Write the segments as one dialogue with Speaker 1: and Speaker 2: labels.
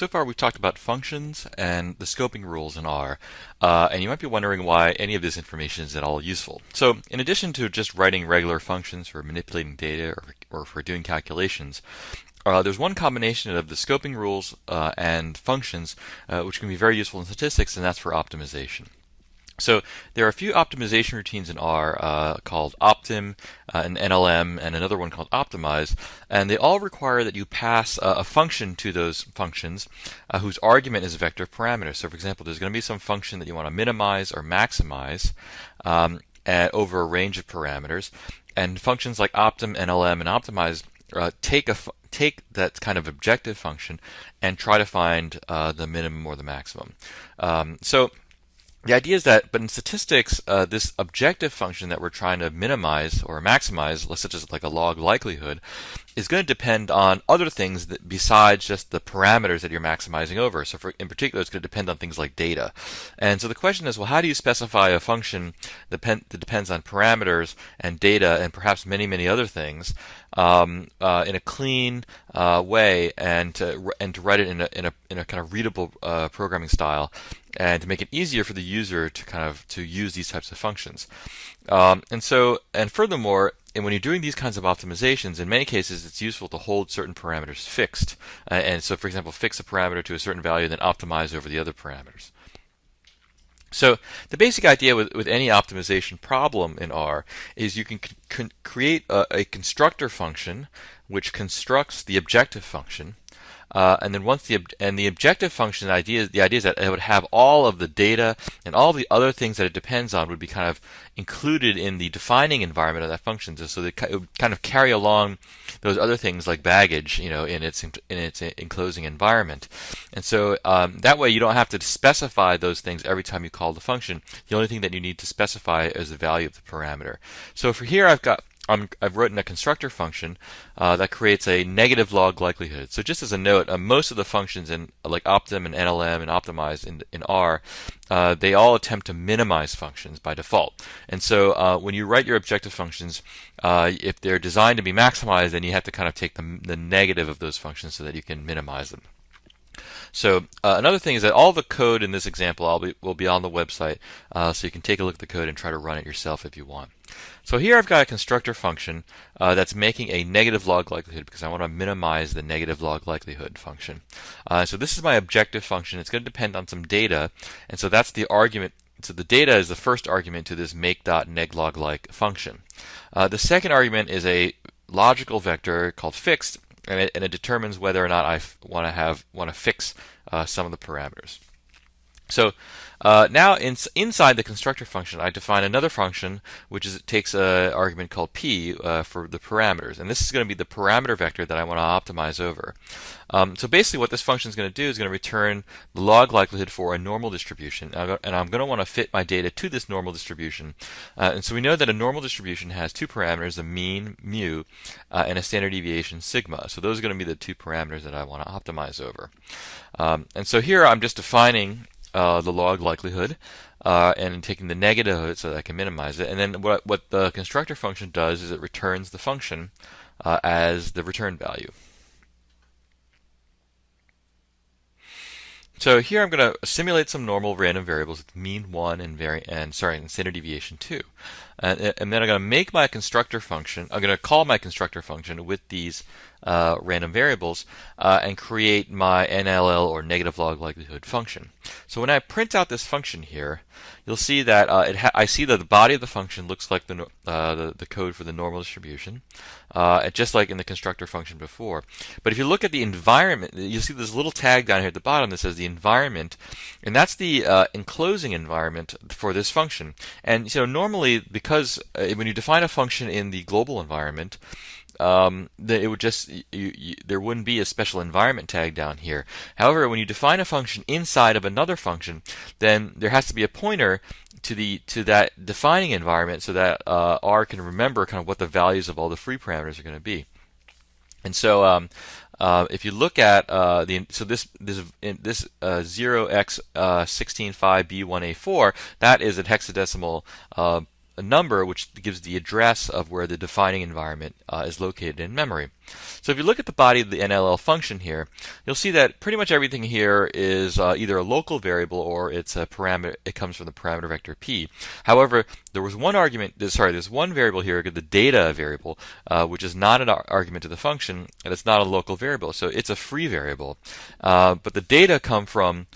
Speaker 1: So far we've talked about functions and the scoping rules in R, and you might be wondering why any of this information is at all useful. So in addition to just writing regular functions for manipulating data or for doing calculations, there's one combination of the scoping rules and functions which can be very useful in statistics, and that's for optimization. So there are a few optimization routines in R called optim, an NLM, and another one called optimize, and they all require that you pass a function to those functions whose argument is a vector of parameters. So for example, there's going to be some function that you want to minimize or maximize over a range of parameters, and functions like optim, NLM, and optimize take that kind of objective function and try to find the minimum or the maximum. So the idea is that, but in statistics, this objective function that we're trying to minimize or maximize, such as like a log likelihood, is going to depend on other things besides just the parameters that you're maximizing over. So in particular, it's going to depend on things like data. And so the question is, well, how do you specify a function that depends on parameters and data and perhaps many, many other things in a clean way, and to write it in a kind of readable programming style, and to make it easier for the user to use these types of functions. And furthermore, and when you're doing these kinds of optimizations, in many cases it's useful to hold certain parameters fixed. And so, for example, fix a parameter to a certain value, then optimize over the other parameters. So the basic idea with any optimization problem in R is you can create a constructor function which constructs the objective function. And then the objective function the idea is that it would have all of the data and all the other things that it depends on would be kind of included in the defining environment of that function. So it would kind of carry along those other things like baggage, in its enclosing environment. And so that way you don't have to specify those things every time you call the function. The only thing that you need to specify is the value of the parameter. So for here I've written a constructor function that creates a negative log likelihood. So just as a note, most of the functions in like optim and NLM and optimize in R, they all attempt to minimize functions by default. And so when you write your objective functions, if they're designed to be maximized, then you have to kind of take the negative of those functions so that you can minimize them. So another thing is that all the code in this example will be on the website, so you can take a look at the code and try to run it yourself if you want. So here I've got a constructor function that's making a negative log likelihood because I want to minimize the negative log likelihood function. So this is my objective function. It's going to depend on some data, and so that's the argument. So the data is the first argument to this make.neglog-like function. The second argument is a logical vector called fixed, and it determines whether or not I want to fix some of the parameters. So now inside the constructor function, I define another function which takes an argument called p for the parameters, and this is going to be the parameter vector that I want to optimize over. So basically, what this function is going to do is going to return the log likelihood for a normal distribution, and I'm going to want to fit my data to this normal distribution. And so we know that a normal distribution has two parameters, a mean mu and a standard deviation sigma. So those are going to be the two parameters that I want to optimize over. And so here I'm just defining the log likelihood and taking the negative of it so that I can minimize it. And then what the constructor function does is it returns the function as the return value. So here I'm going to simulate some normal random variables with mean 1 and standard deviation 2. And then I'm going to make my constructor function. I'm going to call my constructor function with these random variables and create my NLL or negative log likelihood function. So when I print out this function here, you'll see that I see that the body of the function looks like the code for the normal distribution, just like in the constructor function before. But if you look at the environment, you'll see this little tag down here at the bottom that says the environment, and that's the enclosing environment for this function. And so normally, because when you define a function in the global environment, it would just there wouldn't be a special environment tag down here. However, when you define a function inside of another function, then there has to be a pointer to that defining environment so that R can remember kind of what the values of all the free parameters are going to be. And so if you look at this 0x165b1a4, that is a hexadecimal a number which gives the address of where the defining environment is located in memory. So if you look at the body of the NLL function here, you'll see that pretty much everything here is either a local variable or it's a parameter. It comes from the parameter vector p. However, there's one variable here, the data variable, which is not an argument to the function, and it's not a local variable, so it's a free variable. But the data come from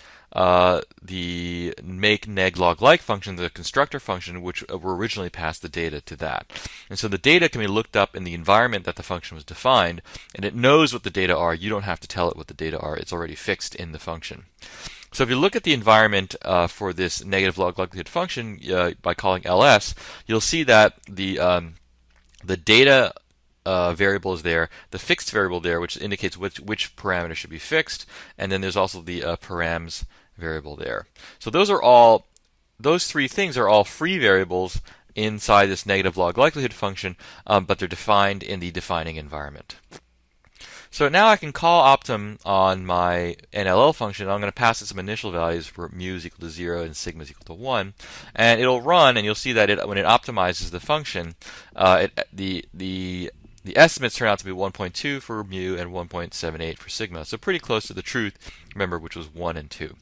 Speaker 1: the make neg log like function, the constructor function, which were originally passed the data to that. And so the data can be looked up in the environment that the function was defined, and it knows what the data are. You don't have to tell it what the data are. It's already fixed in the function. So if you look at the environment for this negative log likelihood function by calling ls, you'll see that the data variable is there, the fixed variable there, which indicates which parameter should be fixed, and then there's also the params variable there. So those three things are all free variables inside this negative log likelihood function, but they're defined in the defining environment. So now I can call optim on my NLL function. I'm going to pass it some initial values for mu is equal to 0 and sigma is equal to 1, and it'll run, and you'll see that when it optimizes the function, the estimates turn out to be 1.2 for mu and 1.78 for sigma. So pretty close to the truth, remember, which was 1 and 2.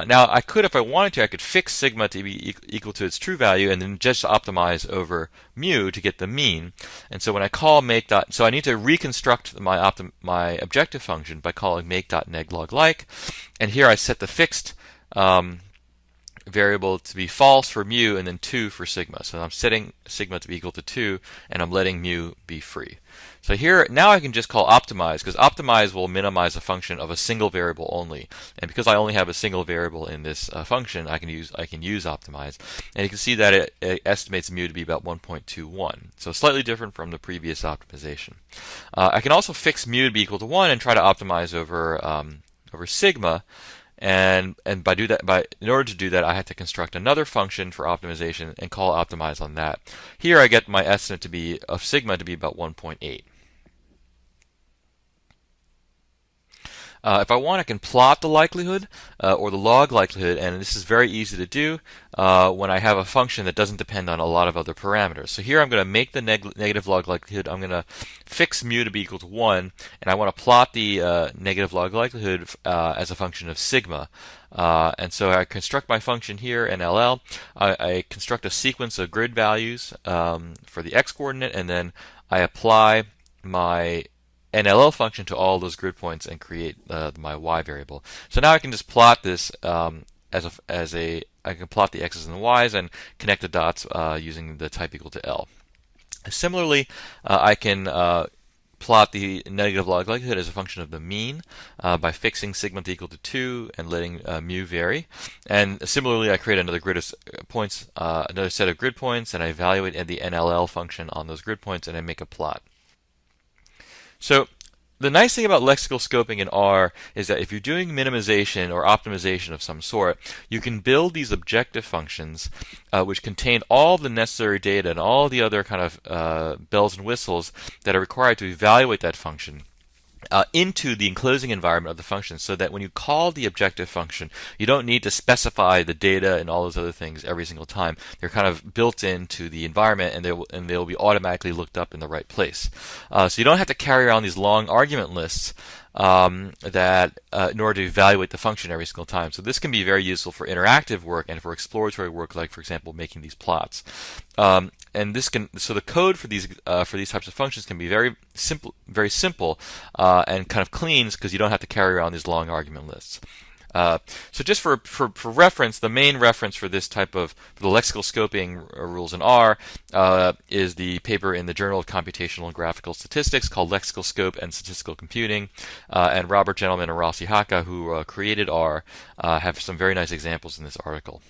Speaker 1: Now, I could, if I wanted to, I could fix sigma to be equal to its true value and then just optimize over mu to get the mean. And so when I call so I need to reconstruct my objective function by calling make.neglog-like. And here I set the fixed variable to be false for mu and then 2 for sigma. So I'm setting sigma to be equal to 2 and I'm letting mu be free. So here, now I can just call optimize, because optimize will minimize a function of a single variable only. And because I only have a single variable in this function, I can use optimize. And you can see that it estimates mu to be about 1.21. So slightly different from the previous optimization. I can also fix mu to be equal to 1 and try to optimize over sigma. And in order to do that, I have to construct another function for optimization and call optimize on that. Here I get my estimate of sigma to be about 1.8. If I want, I can plot the likelihood or the log likelihood, and this is very easy to do when I have a function that doesn't depend on a lot of other parameters. So here I'm going to make the negative log likelihood. I'm going to fix mu to be equal to 1, and I want to plot the negative log likelihood as a function of sigma. And so I construct my function here in LL. I construct a sequence of grid values for the x-coordinate, and then I apply my NLL function to all those grid points and create my y variable. So now I can just plot this I can plot the x's and the y's and connect the dots using the type equal to L. Similarly, I can plot the negative log likelihood as a function of the mean by fixing sigma to equal to 2 and letting mu vary. And similarly, I create another grid of points, another set of grid points, and I evaluate the NLL function on those grid points, and I make a plot. So the nice thing about lexical scoping in R is that if you're doing minimization or optimization of some sort, you can build these objective functions which contain all the necessary data and all the other kind of bells and whistles that are required to evaluate that function into the enclosing environment of the function, so that when you call the objective function, you don't need to specify the data and all those other things every single time. They're kind of built into the environment, and they'll be automatically looked up in the right place. So you don't have to carry around these long argument lists in order to evaluate the function every single time. So this can be very useful for interactive work and for exploratory work, like, for example, making these plots. And so the code for these types of functions can be very simple, and kind of clean, because you don't have to carry around these long argument lists. So just for reference, the main reference for this type of the lexical scoping rules in R is the paper in the Journal of Computational and Graphical Statistics called Lexical Scope and Statistical Computing, and Robert Gentleman and Rossi Haka, who created R, have some very nice examples in this article.